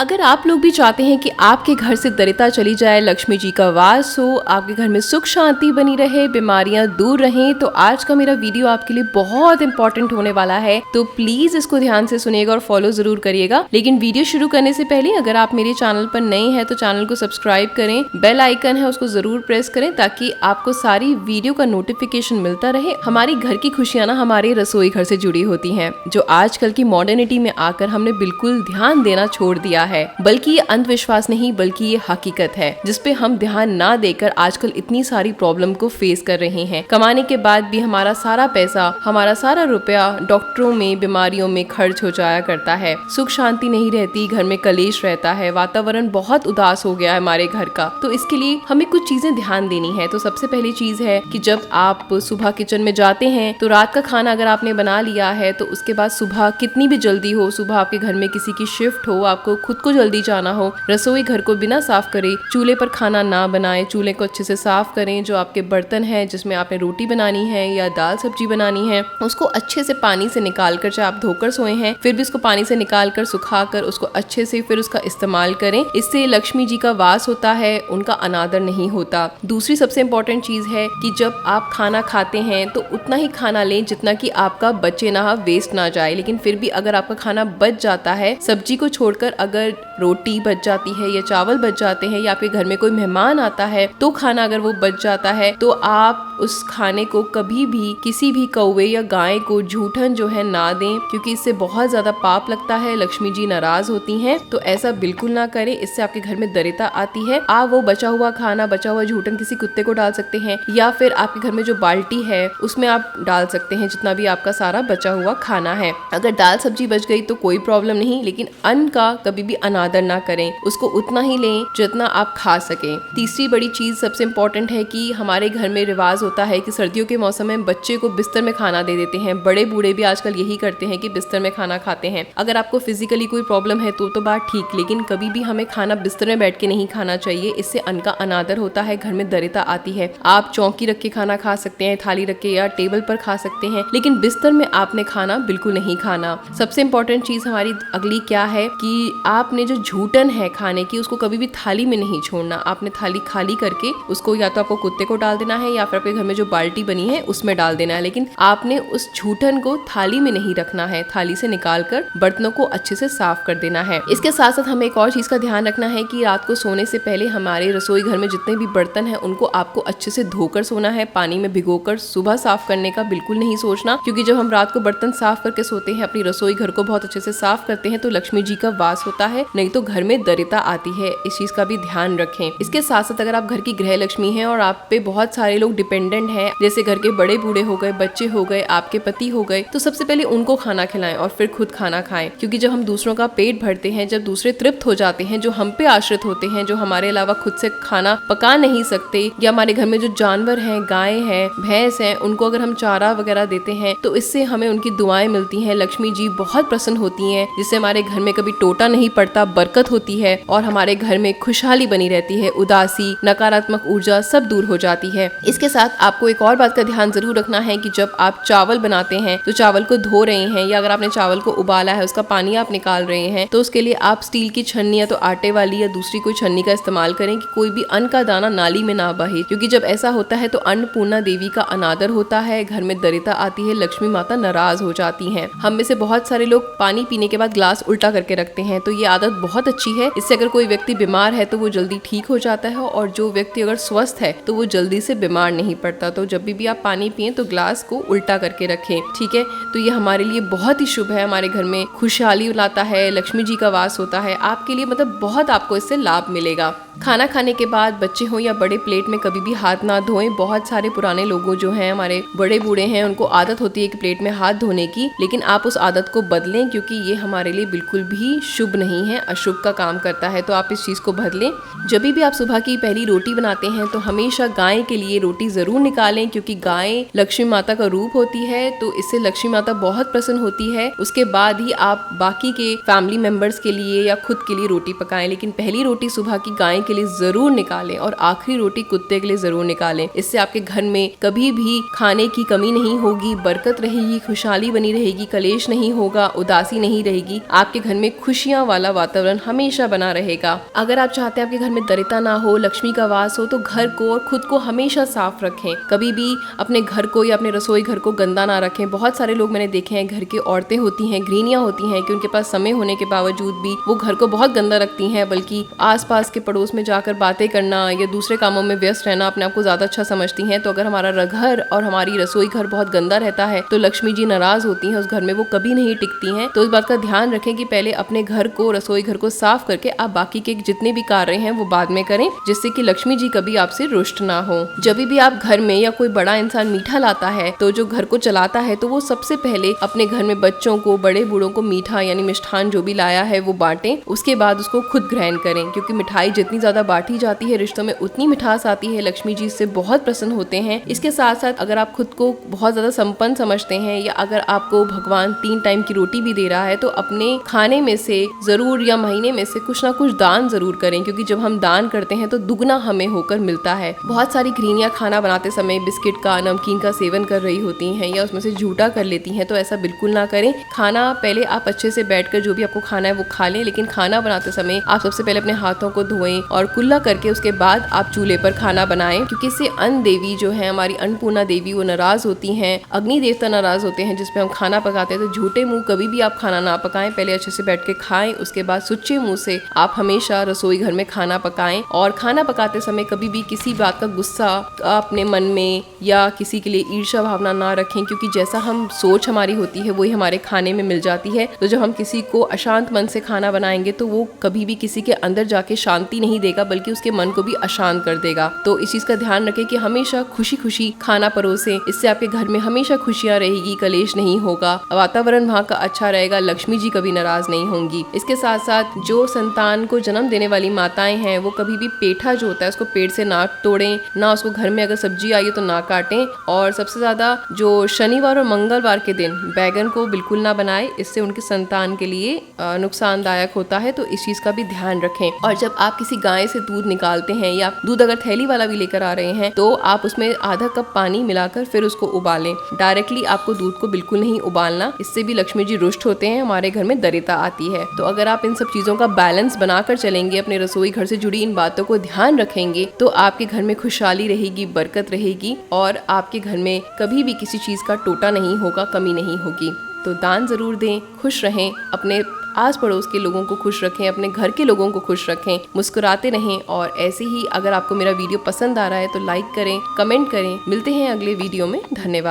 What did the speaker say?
अगर आप लोग भी चाहते हैं कि आपके घर से दरिद्रता चली जाए, लक्ष्मी जी का वास हो, आपके घर में सुख शांति बनी रहे, बीमारियां दूर रहें, तो आज का मेरा वीडियो आपके लिए बहुत इंपॉर्टेंट होने वाला है। तो प्लीज इसको ध्यान से सुनिएगा और फॉलो जरूर करिएगा। लेकिन वीडियो शुरू करने से पहले अगर आप मेरे चैनल पर नए हैं तो चैनल को सब्सक्राइब करें, बेल आइकन है उसको जरूर प्रेस करें ताकि आपको सारी वीडियो का नोटिफिकेशन मिलता रहे। हमारी घर की खुशियां ना हमारे रसोई घर से जुड़ी होती हैं, जो आजकल की मॉडर्निटी में आकर हमने बिल्कुल ध्यान देना छोड़ दिया है। बल्कि ये अंधविश्वास नहीं बल्कि ये हकीकत है जिसपे हम ध्यान ना देकर आजकल इतनी सारी प्रॉब्लम को फेस कर रहे हैं। कमाने के बाद भी हमारा सारा पैसा, हमारा सारा रुपया डॉक्टरों में, बीमारियों में खर्च हो जाया करता है। सुख शांति नहीं रहती, घर में कलेश रहता है, वातावरण बहुत उदास हो गया है हमारे घर का। तो इसके लिए हमें कुछ चीजें ध्यान देनी है। तो सबसे पहली चीज है कि जब आप सुबह किचन में जाते हैं तो रात का खाना अगर आपने बना लिया है तो उसके बाद सुबह कितनी भी जल्दी हो, सुबह आपके घर में किसी की शिफ्ट हो, आपको खुद को जल्दी जाना हो, रसोई घर को बिना साफ करे चूल्हे पर खाना ना बनाएं। चूल्हे को अच्छे से साफ करें। जो आपके बर्तन हैं जिसमें आपने रोटी बनानी है या दाल सब्जी बनानी है, उसको अच्छे से पानी से निकाल कर, चाहे आप धोकर सोए हैं फिर भी उसको पानी से निकाल कर सुखा कर उसको अच्छे से फिर उसका इस्तेमाल करें। इससे लक्ष्मी जी का वास होता है, उनका अनादर नहीं होता। दूसरी सबसे इम्पोर्टेंट चीज है कि जब आप खाना खाते हैं तो उतना ही खाना लें जितना कि आपका बचे ना, वेस्ट ना जाए। लेकिन फिर भी अगर आपका खाना बच जाता है, सब्जी को छोड़कर अगर रोटी बच जाती है या चावल बच जाते हैं या आपके घर में कोई मेहमान आता है तो खाना अगर वो बच जाता है तो आप उस खाने को कभी भी किसी भी कौवे या गाय को झूठन जो है ना दें, क्योंकि इससे बहुत ज्यादा पाप लगता है, लक्ष्मी जी नाराज होती हैं। तो ऐसा बिल्कुल ना करें, इससे आपके घर में दरिद्रता आती है। आप वो बचा हुआ खाना, बचा हुआ झूठन किसी कुत्ते को डाल सकते हैं या फिर आपके घर में जो बाल्टी है उसमें आप डाल सकते हैं जितना भी आपका सारा बचा हुआ खाना है। अगर दाल सब्जी बच गई तो कोई प्रॉब्लम नहीं, लेकिन अन्न का कभी भी अनादर ना करें, उसको उतना ही लें जितना आप खा सकें। तीसरी बड़ी चीज सबसे इम्पोर्टेंट है कि हमारे घर में रिवाज होता है कि सर्दियों के मौसम में बच्चे को बिस्तर में खाना दे देते हैं। बड़े बूढ़े भी आजकल यही करते हैं कि बिस्तर में खाना खाते हैं। अगर आपको फिजिकली कोई प्रॉब्लम है तो बात ठीक, लेकिन कभी भी हमें खाना बिस्तर में बैठ के नहीं खाना चाहिए। इससे अन्न का अनादर होता है, घर में दरिद्रता आती है। आप चौकी रख के खाना खा सकते हैं, थाली रख के या टेबल पर खा सकते हैं, लेकिन बिस्तर में आपने खाना बिल्कुल नहीं खाना। सबसे इम्पोर्टेंट चीज हमारी अगली क्या है कि आपने जो झूठन है खाने की उसको कभी भी थाली में नहीं छोड़ना। आपने थाली खाली करके उसको या तो आपको कुत्ते को डाल देना है या फिर आपके घर में जो बाल्टी बनी है उसमें डाल देना है, लेकिन आपने उस झूठन को थाली में नहीं रखना है। थाली से निकाल कर बर्तनों को अच्छे से साफ कर देना है। इसके साथ साथ हमें एक और चीज का ध्यान रखना है कि रात को सोने से पहले हमारे रसोई घर में जितने भी बर्तन हैं उनको आपको अच्छे से धोकर सोना है, पानी में भिगोकर। सुबह साफ करने का बिल्कुल नहीं सोचना, क्योंकि जब हम रात को बर्तन साफ करके सोते हैं, अपनी रसोई घर को बहुत अच्छे से साफ करते हैं तो लक्ष्मी जी का वास होता है, नहीं तो घर में दरिद्रता आती है। इस चीज का भी ध्यान रखें। इसके साथ साथ अगर आप घर की गृह लक्ष्मी हैं और आप पे बहुत सारे लोग डिपेंडेंट हैं, जैसे घर के बड़े बूढ़े हो गए, बच्चे हो गए, आपके पति हो गए, तो सबसे पहले उनको खाना खिलाएं और फिर खुद खाना खाएं। क्योंकि जब हम दूसरों का पेट भरते हैं, जब दूसरे तृप्त हो जाते हैं, जो हम पे आश्रित होते हैं, जो हमारे अलावा खुद से खाना पका नहीं सकते, या हमारे घर में जो जानवर हैं, गाय है, भैंस है, उनको अगर हम चारा वगैरह देते हैं तो इससे हमें उनकी दुआएं मिलती हैं। लक्ष्मी जी बहुत प्रसन्न होती हैं, जिससे हमारे घर में कभी टोटा नहीं पड़ता, बरकत होती है और हमारे घर में खुशहाली बनी रहती है। उदासी, नकारात्मक ऊर्जा सब दूर हो जाती है। इसके साथ आपको एक और बात का ध्यान जरूर रखना है कि जब आप चावल बनाते हैं तो चावल को धो रहे हैं या अगर आपने चावल को उबाला है, उसका पानी आप निकाल रहे हैं, तो उसके लिए आप स्टील की छन्नी या तो आटे वाली या दूसरी कोई छन्नी का इस्तेमाल करें कि कोई भी अन्न का दाना नाली में ना बहे। क्योंकि जब ऐसा होता है तो अन्नपूर्णा देवी का अनादर होता है, घर में दरिद्रता आती है, लक्ष्मी माता नाराज हो जाती हैं। हम में से बहुत सारे लोग पानी पीने के बाद ग्लास उल्टा करके रखते हैं, तो ये आदत बहुत अच्छी है। इससे अगर कोई व्यक्ति बीमार है तो वो जल्दी ठीक हो जाता है और जो व्यक्ति अगर स्वस्थ है तो वो जल्दी से बीमार नहीं पड़ता। तो जब भी आप पानी पिए तो ग्लास को उल्टा करके रखें, ठीक है। तो ये हमारे लिए बहुत ही शुभ है, हमारे घर में खुशहाली लाता है, लक्ष्मी जी का वास होता है। आपके लिए मतलब बहुत आपको इससे लाभ मिलेगा। खाना खाने के बाद बच्चे हो या बड़े प्लेट में कभी भी हाथ ना धोएं। बहुत सारे पुराने लोगों जो हैं, हमारे बड़े बूढ़े हैं, उनको आदत होती है कि प्लेट में हाथ धोने की, लेकिन आप उस आदत को बदलें क्योंकि ये हमारे लिए बिल्कुल भी शुभ नहीं है, अशुभ का काम करता है। तो आप इस चीज को बदलें। जब भी आप सुबह की पहली रोटी बनाते हैं तो हमेशा गाय के लिए रोटी जरूर जरूर निकालें, क्योंकि गाय लक्ष्मी माता का रूप होती है, तो इससे लक्ष्मी माता बहुत प्रसन्न होती है। उसके बाद ही आप बाकी के फैमिली मेंबर्स के लिए या खुद के लिए रोटी पकाएं, लेकिन पहली रोटी सुबह की गाय के लिए जरूर निकालें और आखिरी रोटी कुत्ते के लिए जरूर निकालें। इससे आपके घर में कभी भी खाने की कमी नहीं होगी, बरकत रहेगी, खुशहाली बनी रहेगी, कलेश नहीं होगा, उदासी नहीं रहेगी। आपके घर में खुशियां वाला वातावरण हमेशा बना रहेगा। अगर आप चाहते हैं आपके घर में दरिद्रता ना हो, लक्ष्मी का वास हो, तो घर को और खुद को हमेशा साफ रखें। कभी भी अपने घर को या अपने रसोई घर को गंदा ना रखें। बहुत सारे लोग मैंने देखे हैं, घर की औरतें होती हैं, गृहिणियां होती हैं, कि उनके पास समय होने के बावजूद भी वो घर को बहुत गंदा रखती हैं, बल्कि आसपास के पड़ोस में जाकर बातें करना या दूसरे कामों में व्यस्त रहना अपने आप को ज्यादा अच्छा समझती हैं। तो अगर हमारा घर और हमारी रसोई घर बहुत गंदा रहता है तो लक्ष्मी जी नाराज होती हैं, उस घर में वो कभी नहीं टिकती हैं। तो इस बात का ध्यान रखें कि पहले अपने घर को, रसोई घर को साफ करके आप बाकी के जितने भी कार्य हैं वो बाद में करें, जिससे कि लक्ष्मी जी कभी आपसे रुष्ट ना हो। जब भी आप घर में या कोई बड़ा इंसान मीठा लाता है तो जो घर को चलाता है तो वो सबसे पहले अपने घर में बच्चों को, बड़े बूढ़ों को मीठा यानी मिष्ठान जो भी लाया है वो बांटें। उसके बाद उसको खुद ग्रहण करें, क्योंकि मिठाई जितनी ज्यादा बांटी जाती है रिश्तों में उतनी मिठास आती है। लक्ष्मी जी इससे बहुत प्रसन्न होते हैं। इसके साथ साथ अगर आप खुद को बहुत ज्यादा संपन्न समझते हैं या अगर आपको भगवान 3 टाइम की रोटी भी दे रहा है तो अपने खाने में से जरूर या महीने में से कुछ ना कुछ दान जरूर करें, क्योंकि जब हम दान करते हैं तो दुगना हमें होकर मिलता है। बहुत सारी गृहिणियां खाना बनाते समय बिस्किट का, नमकीन का सेवन कर रही होती हैं या उसमें से झूठा कर लेती हैं, तो ऐसा बिल्कुल ना करें। खाना पहले आप अच्छे से बैठकर जो भी आपको खाना है वो खा लें, लेकिन खाना बनाते समय आप सबसे पहले अपने हाथों को धोएं और कुल्ला करके उसके बाद आप चूल्हे पर खाना बनाएं, क्योंकि इससे अन्न देवी जो है हमारी अन्नपूर्णा देवी वो नाराज होती हैं, अग्नि देवता नाराज होते हैं जिसपे हम खाना पकाते हैं। तो झूठे मुंह कभी भी आप खाना ना पकाएं, पहले अच्छे से बैठ के खाएं, उसके बाद सुच्चे मुंह से आप हमेशा रसोई घर में खाना पकाएं। और खाना पकाते समय कभी भी किसी बात का गुस्सा अपने मन में या किसी के लिए ईर्ष्या भावना ना रखें, क्योंकि जैसा हम सोच हमारी होती है वही हमारे खाने में मिल जाती है। तो जब हम किसी को अशांत मन से खाना बनाएंगे तो वो कभी भी किसी के अंदर जाके शांति नहीं देगा, बल्कि उसके मन को भी अशांत कर देगा। तो इस चीज का ध्यान रखें कि हमेशा खुशी खुशी खाना परोसें, इससे आपके घर में हमेशा खुशियां रहेगी, कलेश नहीं होगा, वातावरण वहाँ का अच्छा रहेगा, लक्ष्मी जी कभी नाराज नहीं होंगी। इसके साथ साथ जो संतान को जन्म देने वाली माताएं हैं वो कभी भी पेठा जो होता है उसको पेट से ना तोड़ें, ना उसको घर में अगर सब्जी आई है तो ना काटें। और सबसे ज्यादा जो शनिवार और मंगलवार के दिन बैगन को बिल्कुल ना बनाएं, इससे उनके संतान के लिए नुकसानदायक होता है। तो इस चीज का भी ध्यान रखें। और जब आप किसी गाय से दूध निकालते हैं या दूध अगर थैली वाला भी लेकर आ रहे हैं तो आप उसमें आधा कप पानी मिलाकर फिर उसको उबालें। डायरेक्टली आपको दूध को बिल्कुल नहीं उबालना, इससे भी लक्ष्मी जी रुष्ट होते हैं, हमारे घर में दरिद्रता आती है। तो अगर आप इन सब चीजों का बैलेंस बनाकर चलेंगे, अपने रसोई घर से जुड़ी इन बातों को ध्यान रखेंगे, तो आपके घर में खुशहाली रहेगी, बरकत रहेगी और आपके घर में कभी भी किसी चीज का टोटा नहीं होगा, कमी नहीं होगी। तो दान जरूर दें, खुश रहें, अपने आस पड़ोस के लोगों को खुश रखें, अपने घर के लोगों को खुश रखें, मुस्कुराते रहें। और ऐसे ही अगर आपको मेरा वीडियो पसंद आ रहा है तो लाइक करें, कमेंट करें। मिलते हैं अगले वीडियो में। धन्यवाद।